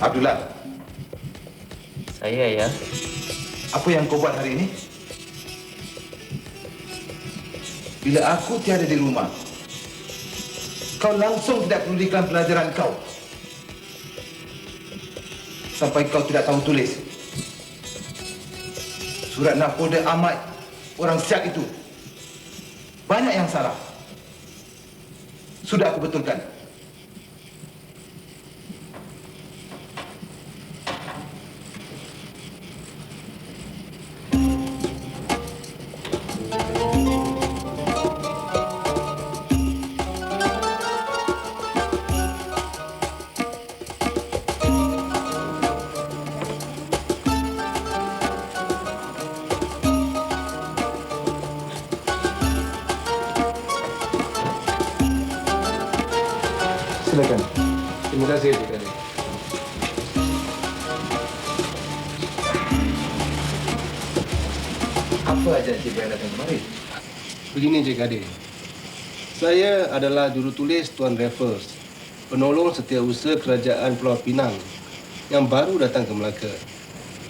Abdullah. Saya, ya. Apa yang kau buat hari ini? Bila aku tiada di rumah, kau langsung tidak pedulikan pelajaran kau. Sampai kau tidak tahu tulis. Surat nakoda Ahmad, orang siap itu. Banyak yang salah. Sudah aku betulkan. Silakan. Terima kasih, Cik Kadi. Apa aja Encik Ibrahim datang kemari? Begini, Cik Kadi. Saya adalah jurutulis Tuan Raffles, penolong setiausaha Kerajaan Pulau Pinang yang baru datang ke Melaka.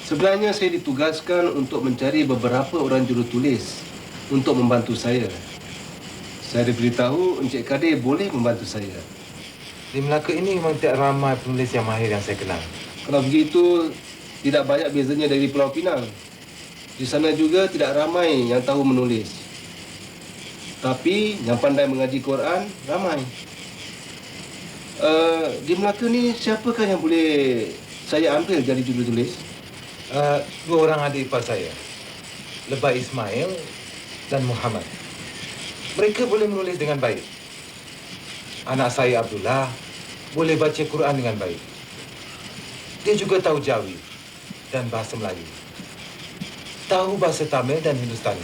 Sebenarnya saya ditugaskan untuk mencari beberapa orang jurutulis untuk membantu saya. Saya diberitahu Encik Kadir boleh membantu saya. Di Melaka ini memang tidak ramai penulis yang mahir yang saya kenal. Kalau begitu, tidak banyak bezanya dari Pulau Pinang. Di sana juga tidak ramai yang tahu menulis. Tapi yang pandai mengaji Quran, ramai. Di Melaka ni, siapakah yang boleh saya ambil jadi jurutulis? Dua orang adik ipar saya, Lebay Ismail dan Muhammad. Mereka boleh menulis dengan baik. Anak saya Abdullah boleh baca Quran dengan baik. Dia juga tahu Jawi dan bahasa Melayu. Tahu bahasa Tamil dan Hindustani.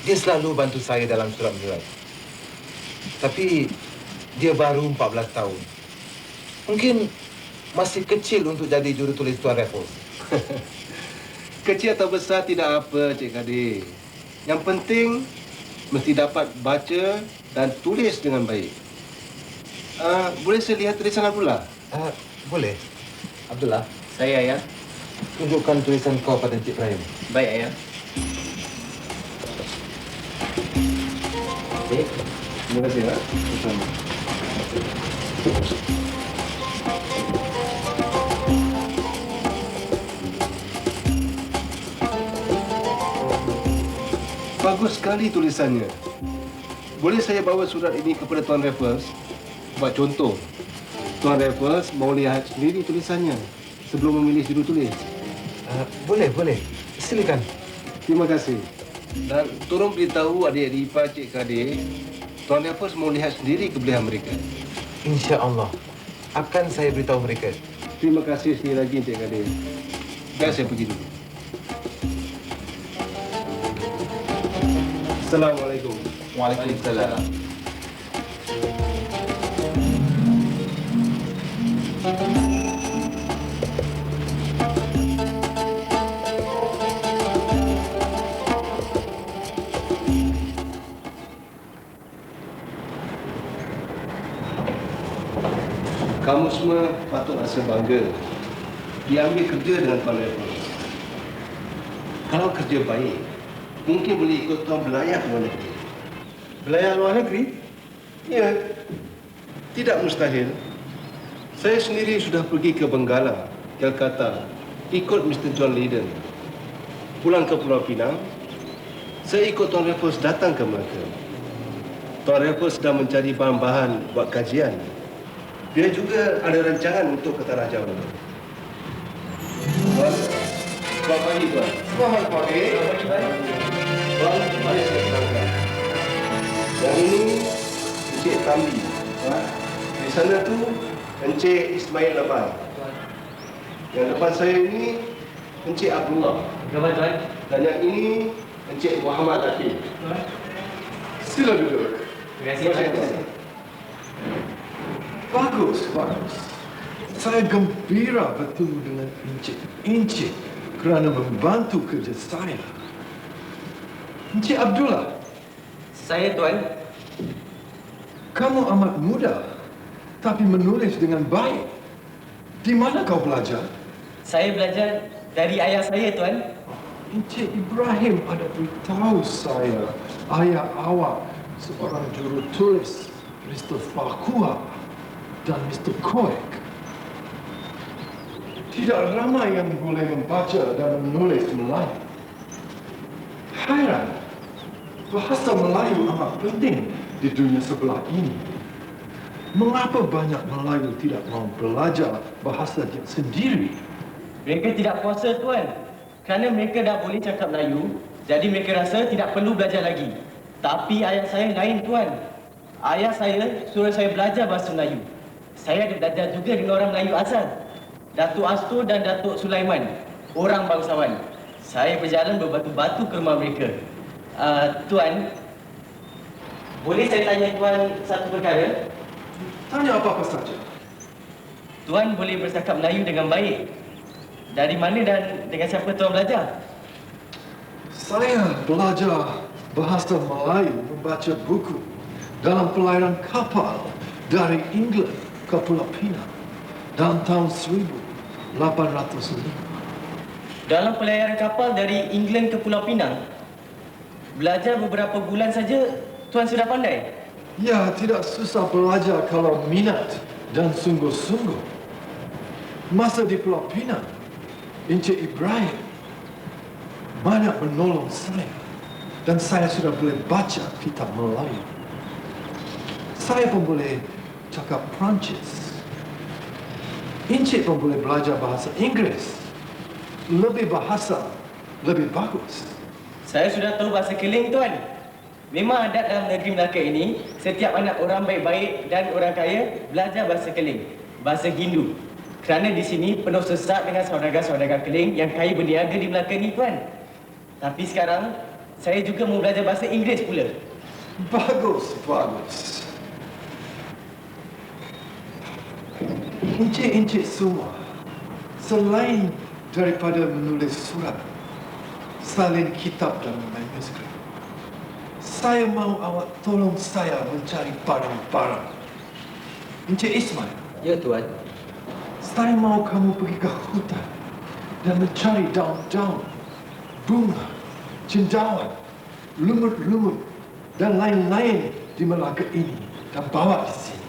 Dia selalu bantu saya dalam surat menyurat. Tapi dia baru 14 tahun. Mungkin masih kecil untuk jadi jurutulis Tuan Raffles. Kecil atau besar tidak apa, Cik Kadir. Yang penting mesti dapat baca dan tulis dengan baik. Boleh saya lihat tulisan Abdullah? Boleh. Abdullah, Saya, ya. tunjukkan tulisan kau pada Encik Ibrahim. Baik, ayah. Okey. Terima kasih, ya. Bagus sekali tulisannya. Boleh saya bawa surat ini kepada Tuan Raffles? Buat contoh, Tuan Raffles mau lihat sendiri tulisannya sebelum memilih jurutulis. Boleh. Silakan. Terima kasih. Dan tolong beritahu adik-adik ipar Cik Kadir, Tuan Raffles mau lihat sendiri kebolehan mereka. Insya-Allah akan saya beritahu mereka. Terima kasih sekali lagi Cik Kadir. Biar saya pergi dulu. Assalamualaikum. Waalaikumsalam. Kamu semua patut rasa bangga diambil kerja dengan Tuan Raffles. Kalau kerja baik, mungkin boleh ikut Tuan belayar ke luar negeri. Belayar luar negeri? Ya, tidak mustahil. Saya sendiri sudah pergi ke Benggala, Kolkata, ikut Mr. John Leyden. Pulang ke Pulau Pinang, saya ikut Tuan Raffles datang ke Melaka. Tuan Raffles sedang mencari bahan-bahan buat kajian. Dia juga ada rancangan untuk ke Tanah Jawa. Tuan, selamat pagi, Tuan. Selamat pagi. Tuan, mari saya kenalkan. Yang ini Encik Tambi. Di sana tu Encik Ismail Lebay. Yang depan saya ini Encik Abdullah. Dan yang ini Encik Muhammad Atif. Sila duduk. Terima kasih. Bagus. Saya gembira bertemu dengan Encik kerana membantu kerja saya. Encik Abdullah, Saya, Tuan. kamu amat muda tapi menulis dengan baik. Di mana kau belajar? Saya belajar dari ayah saya, Tuan. Encik Ibrahim ada beritahu saya ayah awak seorang jurutulis Mr. Farquhar dan Mr. Koek. Tidak ramai yang boleh membaca dan menulis Melayu. Hairan, bahasa Melayu amat penting di dunia sebelah ini. Mengapa banyak Melayu tidak mau belajar bahasa dia sendiri? Mereka tidak puasa, Tuan. Kerana mereka dah boleh cakap Melayu, jadi mereka rasa tidak perlu belajar lagi. Tapi ayah saya lain, Tuan. Ayah saya suruh saya belajar bahasa Melayu. Saya ada belajar juga dengan orang Melayu asal. Datuk Astor dan Datuk Sulaiman, orang bangsawan. Saya berjalan berbatu-batu ke rumah mereka. Tuan, boleh saya tanya Tuan satu perkara? Tanya apa-apa saja. Tuan boleh bercakap Melayu dengan baik. Dari mana dan dengan siapa Tuan belajar? Saya belajar bahasa Melayu membaca buku dalam pelayaran kapal dari England ke Pulau Pinang dalam tahun 1805. Dalam pelayaran kapal dari England ke Pulau Pinang, belajar beberapa bulan saja Tuan sudah pandai? Ya, tidak susah belajar kalau minat dan sungguh-sungguh. Masa di Pulau Pinang, Encik Ibrahim banyak menolong saya dan saya sudah boleh baca kitab Melayu. Saya pun boleh cakap Perancis. Encik pun boleh belajar bahasa Inggeris. Lebih bahasa, lebih bagus. Saya sudah tahu bahasa Keling, Tuan. Memang adat dalam negeri Melaka ini, setiap anak orang baik-baik dan orang kaya belajar bahasa Keling, bahasa Hindu. Kerana di sini penuh sesak dengan saudagar-saudagar Keling yang kaya berniaga di Melaka ini, Tuan. Tapi sekarang, saya juga mau belajar bahasa Inggeris pula. Bagus, bagus. Encik-encik semua, selain daripada menulis surat, salin kitab dan manuskrip, saya mahu awak tolong saya mencari barang-barang. Encik Ismail, Ya, Tuan. saya mahu kamu pergi ke hutan dan mencari daun-daun, bunga, cendawan, lumut-lumut dan lain-lain di Melaka ini dan bawa di sini.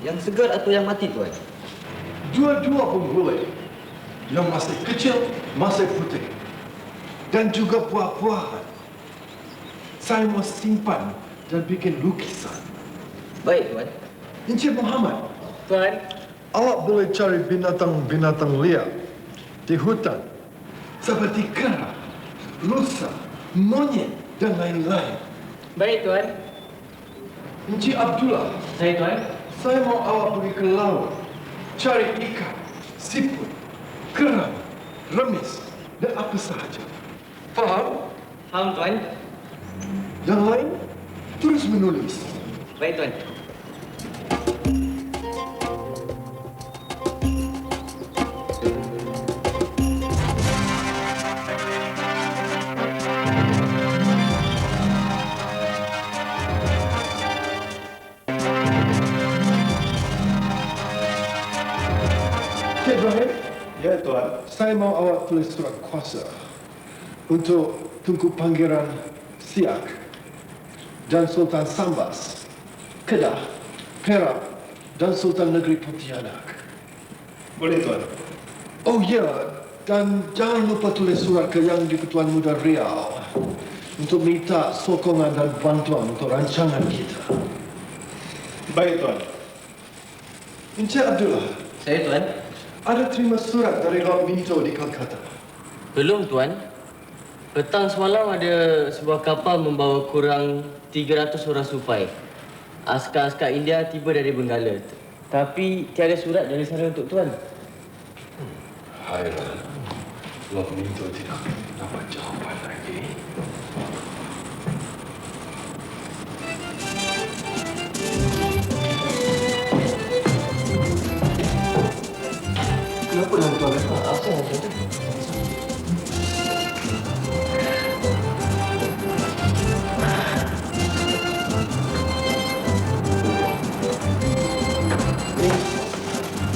Yang segar atau yang mati, Tuan? Dua-dua pun boleh. Yang masih kecil, masih putih. Dan juga buah-buahan. Saya mau simpan dan bikin lukisan. Baik, Tuan. Encik Muhammad, Tuan, awak boleh cari binatang-binatang liar di hutan. Seperti kera, rusa, monyet dan lain-lain. baik, Tuan. Encik Abdullah, Saya, Tuan. saya mau awak pergi ke laut, cari ikan, siput, kerang, remis dan apa sahaja. Faham? Faham, Tuan. Yang lain, terus menulis. Baik, Tuan. Cik Ibrahim, Ya, Tuan. saya mau awak tulis surat kuasa untuk Tunku Pangeran Siak dan Sultan Sambas, Kedah, Perak dan Sultan Negeri Pontianak. Boleh, Tuan. Oh ya, dan jangan lupa tulis surat ke Yang di-Pertuan Muda Riau untuk minta sokongan dan bantuan untuk rancangan kita. Baik, Tuan. Encik Abdullah, Saya, Tuan. ada terima surat dari Lord Minto di Kolkata. Belum, Tuan. Petang semalam ada sebuah kapal membawa kurang 300 orang supai. Askar-askar India tiba dari Benggala. Tapi tiada surat dari sana untuk Tuan. Hairan, Lord Minto tidak dapat jawapan lagi. Kenapa dalam toilet? Apa yang tu?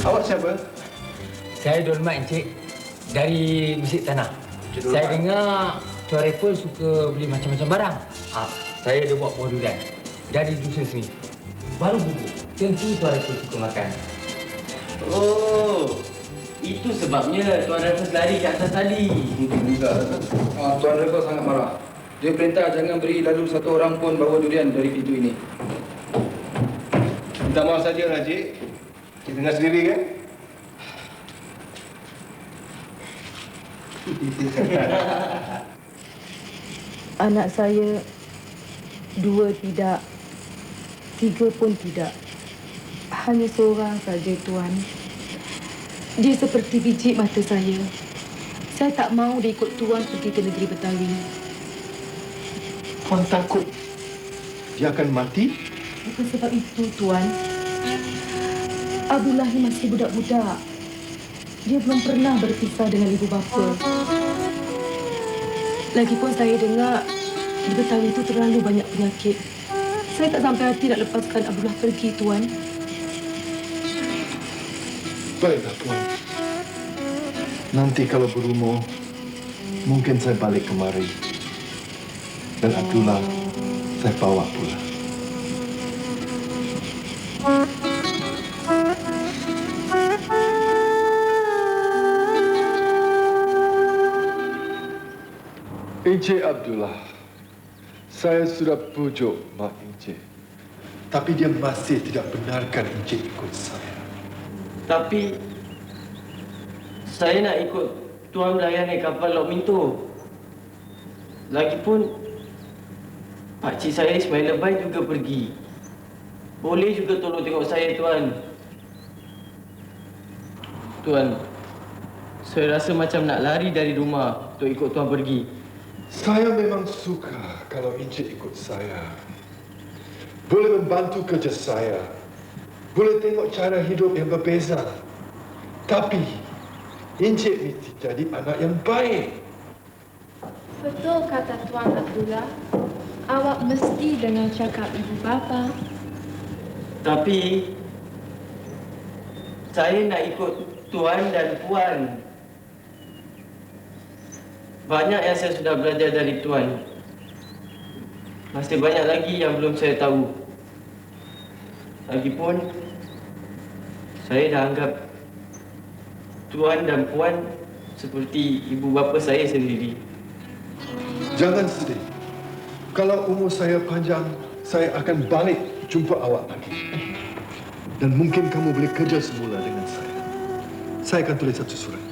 Awak siapa? Saya Dolmat Encik dari Mesir Tanah. Saya dengar Tuan Raffles suka beli macam-macam barang. Saya ada buat buah durian dari dusun sini. Baru bubur. Tentu Tuan Raffles suka makan. Oh, itu sebabnya Tuan Raffles lari ke atas tali. Mungkin juga. Tuan Raffles sangat marah. Dia perintah jangan beri lalu satu orang pun bawa durian dari pintu ini. Minta maaf saja, Haji. Kita dengar sendiri kan? Anak saya 2 tidak, 3 pun tidak. Hanya seorang saja, Tuan. Dia seperti biji mata saya. Saya tak mahu dia ikut Tuan pergi ke negeri Betawi. Tuan takut dia akan mati? Bukan sebab itu, Tuan. Abdullah masih budak-budak. Dia belum pernah berpisah dengan ibu bapa. Lagipun saya dengar di Betawi itu terlalu banyak penyakit. Saya tak sampai hati nak lepaskan Abdullah pergi, Tuan. Baiklah, Tuan. Nanti kalau berumur, mungkin saya balik kemari. Dan Abdullah saya bawa pula. Encik Abdullah, saya sudah pujuk Mak Encik. Tapi dia masih tidak benarkan Encik ikut saya. Tapi saya nak ikut Tuan melayani kapal Lok Minto. Lagipun pakcik saya Ismail Lebay juga pergi. Boleh juga tolong tengok saya, Tuan. Tuan, saya rasa macam nak lari dari rumah untuk ikut Tuan pergi. Saya memang suka kalau Encik ikut saya. Boleh membantu kerja saya. Boleh tengok cara hidup yang berbeza. Tapi Encik mesti jadi anak yang baik. Betul kata Tuan Abdullah. Awak mesti dengar cakap ibu bapa. Tapi saya nak ikut Tuan dan Puan. Banyak yang saya sudah belajar dari Tuan. Masih banyak lagi yang belum saya tahu. Lagipun, saya dah anggap Tuan dan Puan seperti ibu bapa saya sendiri. Jangan sedih. Kalau umur saya panjang, saya akan balik jumpa awak lagi. Dan mungkin kamu boleh kerja semula dengan saya. Saya akan tulis satu surat.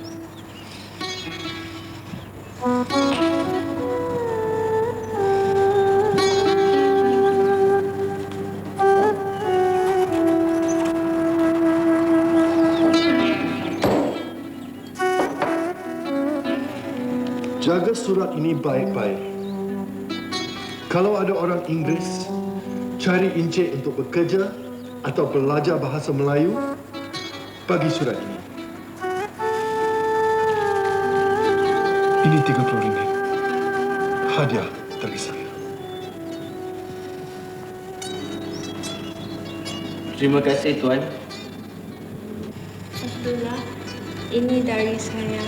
Jaga surat ini baik-baik. Kalau ada orang Inggeris cari Encik untuk bekerja atau belajar bahasa Melayu, bagi surat ini. Ini RM30. Hadiah dari saya. Terima kasih, Tuan. Abdullah, ini dari saya.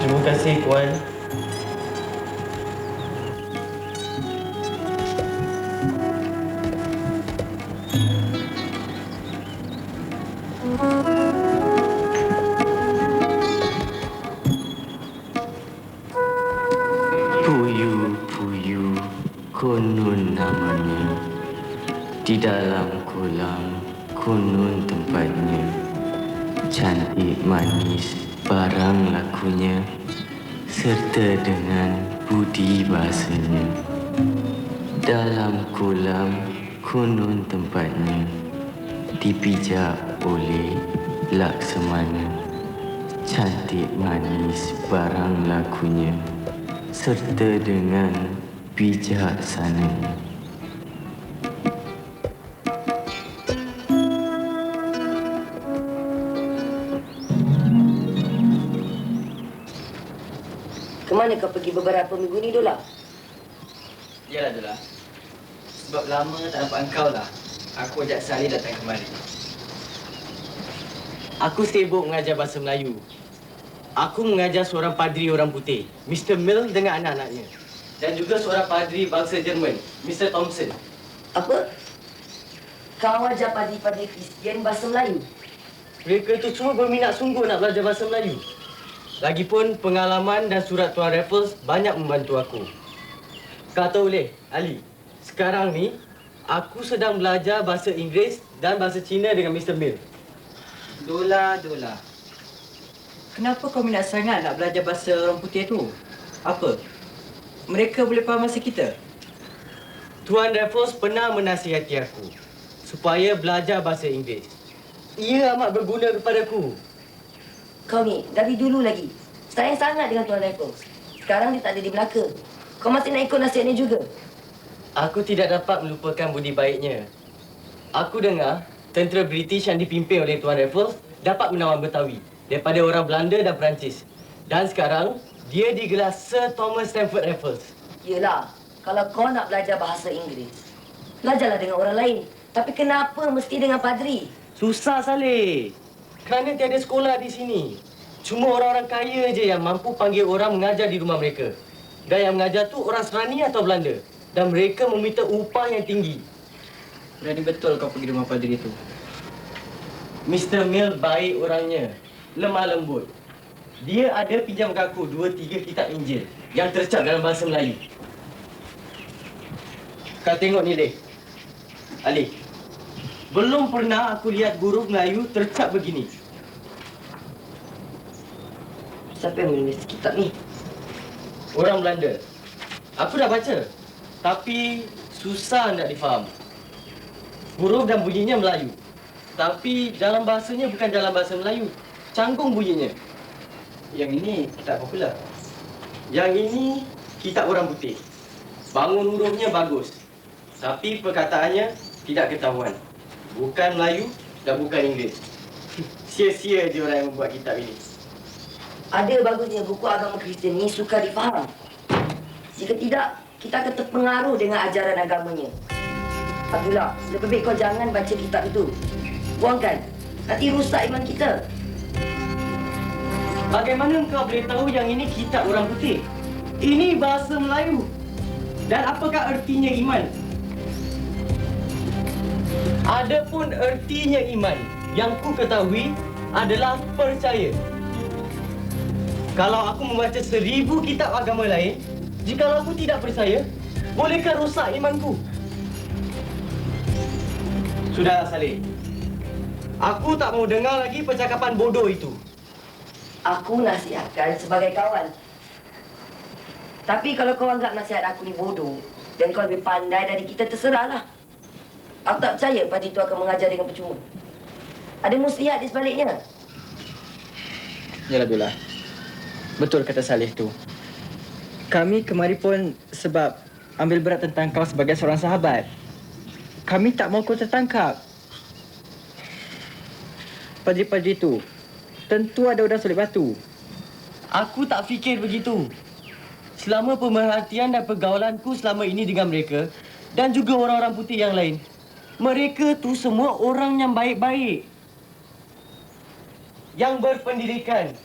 Terima kasih, Puan. Puyu-puyu konun namanya. Di dalam kolam konun tempatnya. Cantik manis barang lakunya, serta dengan budi bahasanya. Dalam kolam konun tempatnya, dipijak oleh Laksamana. Cantik manis barang lakunya, serta dengan bijaksananya. Kemana kau pergi beberapa minggu ni, Dola? Yalah, Dola. Sebab lama tak nampak engkau lah. Aku ajak Sali datang kemari. Aku sibuk mengajar bahasa Melayu. Aku mengajar seorang padri orang putih, Mr. Mill dengan anak-anaknya. Dan juga seorang padri bangsa Jerman, Mr. Thompson. Apa? Kau ajar padri-padri Kristian bahasa Melayu? Mereka itu semua berminat sungguh nak belajar bahasa Melayu. Lagipun pengalaman dan surat Tuan Raffles banyak membantu aku. Kau tahu boleh, Ali, sekarang ni aku sedang belajar bahasa Inggeris dan bahasa Cina dengan Mr. Mill. Dola. Kenapa kau minat sangat nak belajar bahasa orang putih tu? Apa? Mereka boleh faham bahasa kita? Tuan Raffles pernah menasihati aku supaya belajar bahasa Inggeris. Ia amat berguna kepadaku. Kau ni, dari dulu lagi, sayang sangat dengan Tuan Raffles. Sekarang dia tak ada di Melaka. Kau masih nak ikut nasihatnya juga? Aku tidak dapat melupakan budi baiknya. Aku dengar tentera British yang dipimpin oleh Tuan Raffles dapat menawan Betawi daripada orang Belanda dan Perancis. Dan sekarang, dia digelar Sir Thomas Stamford Raffles. Yelah, kalau kau nak belajar bahasa Inggeris, belajarlah dengan orang lain. Tapi kenapa mesti dengan padri? Susah, Saleh. Kerana tiada sekolah di sini. Cuma orang-orang kaya je yang mampu panggil orang mengajar di rumah mereka. Dan yang mengajar tu orang Serani atau Belanda. Dan mereka meminta upah yang tinggi. Berani betul kau pergi rumah padri itu. Mr. Mill baik orangnya. Lemah lembut. Dia ada pinjam ke aku 2-3 kitab Injil yang tercap dalam bahasa Melayu. Kau tengok ni, Leh. Ali. Belum pernah aku lihat huruf Melayu tercap begini. Siapa yang menulis kitab ni? Orang Belanda. Aku dah baca. Tapi susah nak difaham. Huruf dan bunyinya Melayu. Tapi dalam bahasanya bukan dalam bahasa Melayu. Canggung bunyinya. Yang ini kitab popular. Yang ini kitab orang putih. Bangun hurufnya bagus. Tapi perkataannya tidak ketahuan. Bukan Melayu dan bukan Inggeris. Sia-sia je orang yang membuat kitab ini. Ada bagusnya buku agama Kristian ni sukar difaham. Jika tidak, kita akan terpengaruh dengan ajaran agamanya. Abdullah, lebih baik kau jangan baca kitab itu. Buangkan. Nanti rusak iman kita. Bagaimana kau boleh tahu yang ini kitab orang putih? Ini bahasa Melayu. Dan apakah ertinya iman? Adapun ertinya iman yang ku ketahui adalah percaya. Kalau aku membaca 1000 kitab agama lain, jikalau aku tidak percaya, bolehkah rosak imanku? Sudahlah, Saleh. Aku tak mau dengar lagi percakapan bodoh itu. Aku nasihatkan sebagai kawan. Tapi kalau kau anggap nasihat aku ni bodoh dan kau lebih pandai dari kita, terserahlah. Aku tak percaya Pak itu akan mengajar dengan percuma. Ada muslihat di sebaliknya. Yalah, Abdullah. Betul kata Saleh tu. Kami kemari pun sebab ambil berat tentang kau sebagai seorang sahabat. Kami tak mahu kau tertangkap. Padri-padri tu tentu ada udang solid batu. Aku tak fikir begitu. Selama pemerhatian dan pergaulanku selama ini dengan mereka dan juga orang-orang putih yang lain, mereka tu semua orang yang baik-baik, yang berpendidikan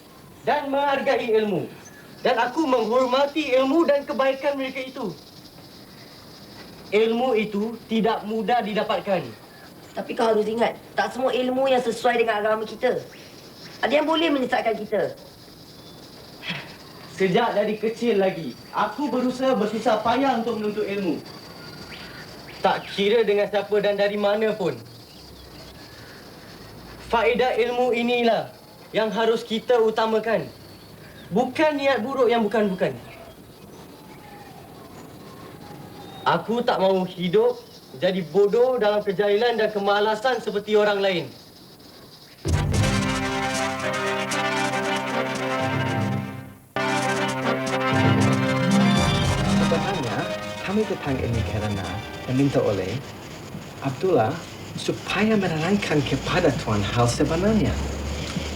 dan menghargai ilmu. Dan aku menghormati ilmu dan kebaikan mereka itu. Ilmu itu tidak mudah didapatkan. Tapi kau harus ingat, tak semua ilmu yang sesuai dengan agama kita. Ada yang boleh menyesatkan kita. Sejak dari kecil lagi, aku berusaha bersusah payah untuk menuntut ilmu. Tak kira dengan siapa dan dari mana pun. Faedah ilmu inilah yang harus kita utamakan. Bukan niat buruk yang bukan-bukan. Aku tak mahu hidup jadi bodoh dalam kejahilan dan kemalasan seperti orang lain. Sebenarnya kami berpanggil ini kerana meminta oleh Abdullah supaya menerangkan kepada Tuan hal sebenarnya.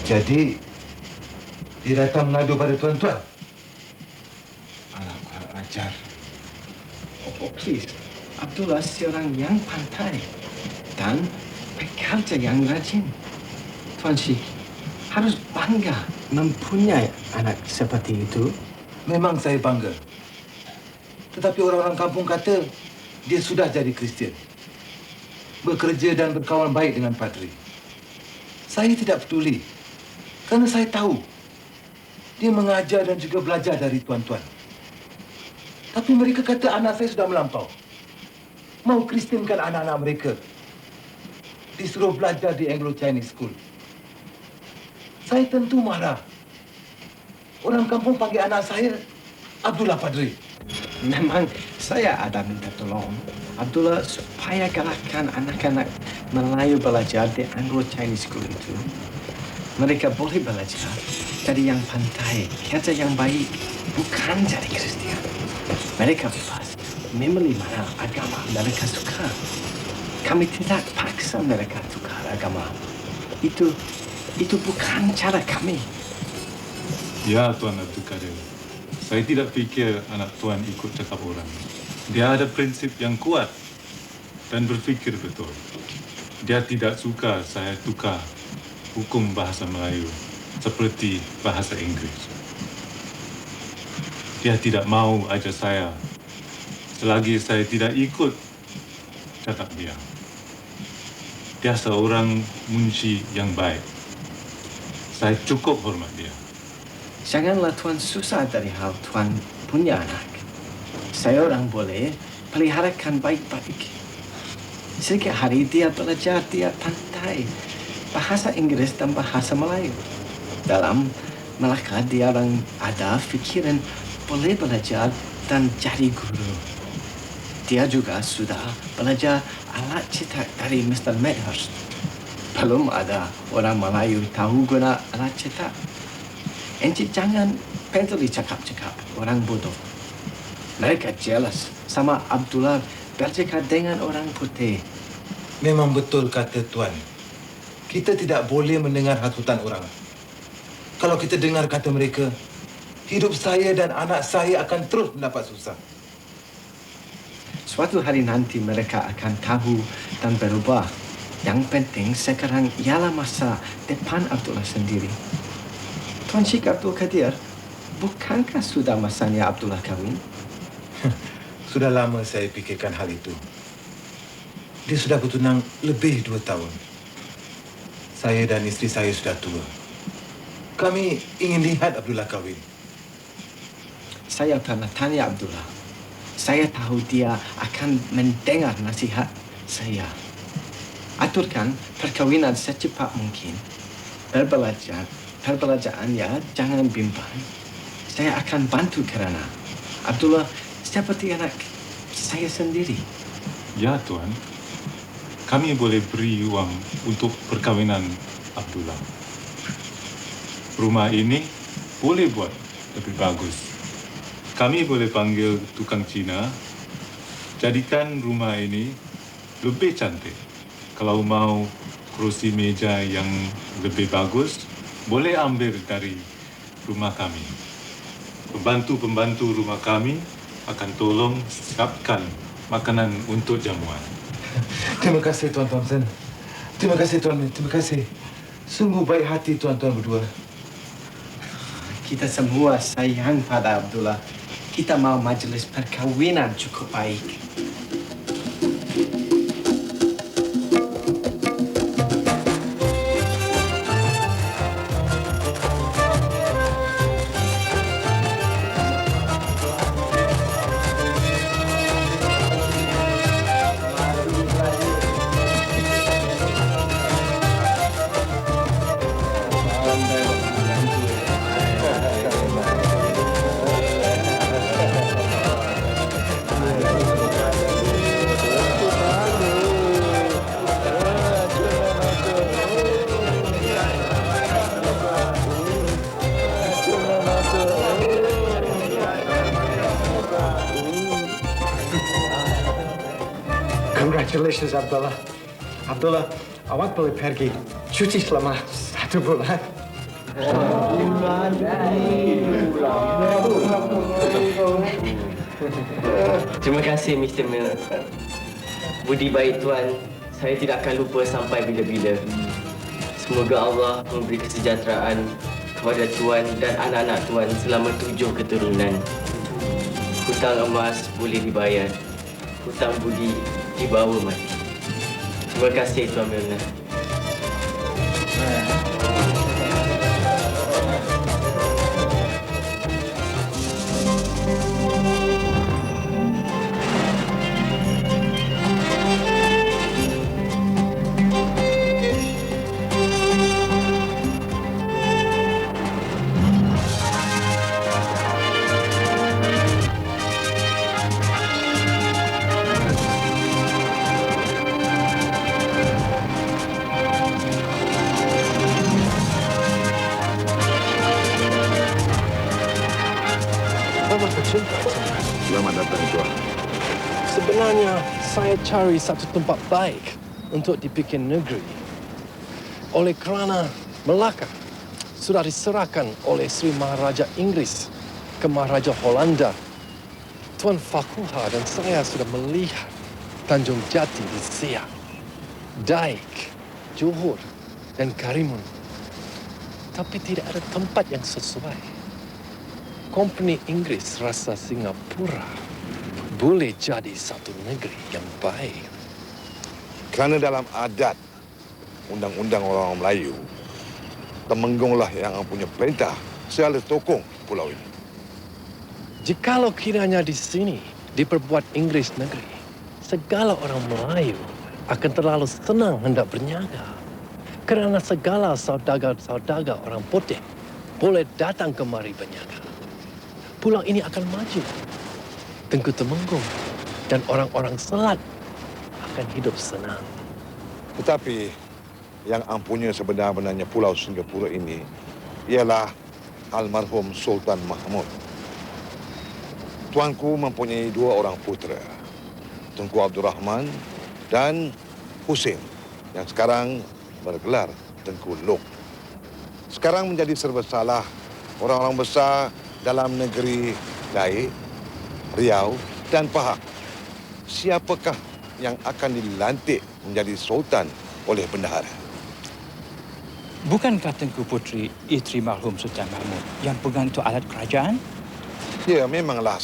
Jadi, dia datang mengadu pada tuan-tuan. Alah, kurang ajar. Oh, please. Abdullah seorang yang pandai dan pekerja yang rajin. Tuan Syih, harus bangga mempunyai anak seperti itu. Memang saya bangga. Tetapi orang-orang kampung kata dia sudah jadi Kristian. Bekerja dan berkawan baik dengan padri. Saya tidak peduli. Kerana saya tahu dia mengajar dan juga belajar dari tuan-tuan. Tapi mereka kata anak saya sudah melampau. Mau Kristiankan anak-anak mereka. Disuruh belajar di Anglo-Chinese School. Saya tentu marah. Orang kampung panggil anak saya Abdullah Padri. Memang saya ada minta tolong Abdullah supaya galakkan anak-anak Melayu belajar di Anglo-Chinese School itu. Mereka boleh belajar jadi yang pandai, kerja yang baik, bukan jadi Kristian. Mereka bebas memilih mana agama mereka suka. Kami tidak paksa mereka tukar agama. Itu bukan cara kami. Ya, Tuan Abdul Kadir. Saya tidak fikir anak Tuan ikut cakap orang. Dia ada prinsip yang kuat dan berfikir betul. Dia tidak suka saya tukar hukum bahasa Melayu seperti bahasa Inggeris. Dia tidak mau ajar saya selagi saya tidak ikut cakap dia. Dia seorang munshi yang baik. Saya cukup hormat dia. Janganlah Tuan susah dari hal Tuan punya anak. Saya orang boleh peliharakan baik-baik. Setiap hari dia belajar, dia pandai bahasa Inggris dan bahasa Melayu. Dalam Melaka dia orang ada fikiran boleh belajar dan jadi guru. Dia juga sudah belajar alat cetak dari Mr. Medhurst. Belum ada orang Melayu tahu guna alat cetak. Encik jangan peduli cakap-cakap orang bodoh. Mereka jelas sama Abdullah bercakap dengan orang putih. Memang betul kata Tuan. Kita tidak boleh mendengar hasutan orang. Kalau kita dengar kata mereka, hidup saya dan anak saya akan terus mendapat susah. Suatu hari nanti mereka akan tahu dan berubah. Yang penting sekarang ialah masa depan Abdullah sendiri. Tuan Syekh Abdul Kadir, bukankah sudah masanya Abdullah kahwin? Sudah lama saya fikirkan hal itu. Dia sudah bertunang lebih 2 tahun. Saya dan isteri saya sudah tua. Kami ingin lihat Abdullah kahwin. Saya pernah tanya Abdullah. Saya tahu dia akan mendengar nasihat saya. Aturkan perkahwinan secepat mungkin. Perbelajarannya jangan bimbang. Saya akan bantu kerana Abdullah seperti anak saya sendiri. Ya, Tuan. Kami boleh beri wang untuk perkahwinan Abdullah. Rumah ini boleh buat lebih bagus. Kami boleh panggil tukang Cina, jadikan rumah ini lebih cantik. Kalau mau kerusi meja yang lebih bagus, boleh ambil dari rumah kami. Pembantu-pembantu rumah kami akan tolong siapkan makanan untuk jamuan. Terima kasih Tuan Thompson. Terima kasih Tuan. Terima kasih. Sungguh baik hati tuan-tuan berdua. Kita semua sayang pada Abdullah. Kita mau majlis perkahwinan cukup baik. Congratulations, Abdullah. Abdullah, awak boleh pergi cuci selama 1 bulan. Terima kasih, Mr. Miller. Budi baik Tuan, saya tidak akan lupa sampai bila-bila. Semoga Allah memberi kesejahteraan kepada Tuan dan anak-anak Tuan selama 7 keturunan. Hutang emas boleh dibayar, hutang budi dibawa mati. Terima kasih Tuan Milner. Selamat datang, Tuan. Sebenarnya, saya cari satu tempat baik untuk dibikin negeri. Oleh kerana Melaka sudah diserahkan oleh Sri Maharaja Inggeris ke Maharaja Holanda. Tuan Fakuha dan saya sudah melihat Tanjung Jati di Siak, Daik, Johor dan Karimun. Tapi tidak ada tempat yang sesuai. Kompeni Inggeris rasa Singapura boleh jadi satu negeri yang baik. Kerana dalam adat undang-undang orang Melayu, Temenggonglah yang punya perintah selalu tokong pulau ini. Jikalau kiranya di sini diperbuat Inggeris negeri, segala orang Melayu akan terlalu senang hendak berniaga. Kerana segala saudagar-saudagar orang putih boleh datang kemari berniaga. Pulau ini akan maju. Tengku Temenggong dan orang-orang Selat akan hidup senang. Tetapi yang ampunya sebenar-benarnya Pulau Singapura ini ialah almarhum Sultan Mahmud. Tuanku mempunyai 2 orang putera, Tunku Abdul Rahman dan Husin, yang sekarang bergelar Tengku Lok. Sekarang menjadi serba salah orang-orang besar dalam negeri Daik, Riau dan Pahang. Siapakah yang akan dilantik menjadi sultan oleh bendahara? Bukankah Tengku Puteri isteri marhum Sultan Mahmud yang pegang tu alat kerajaan? Ya, memanglah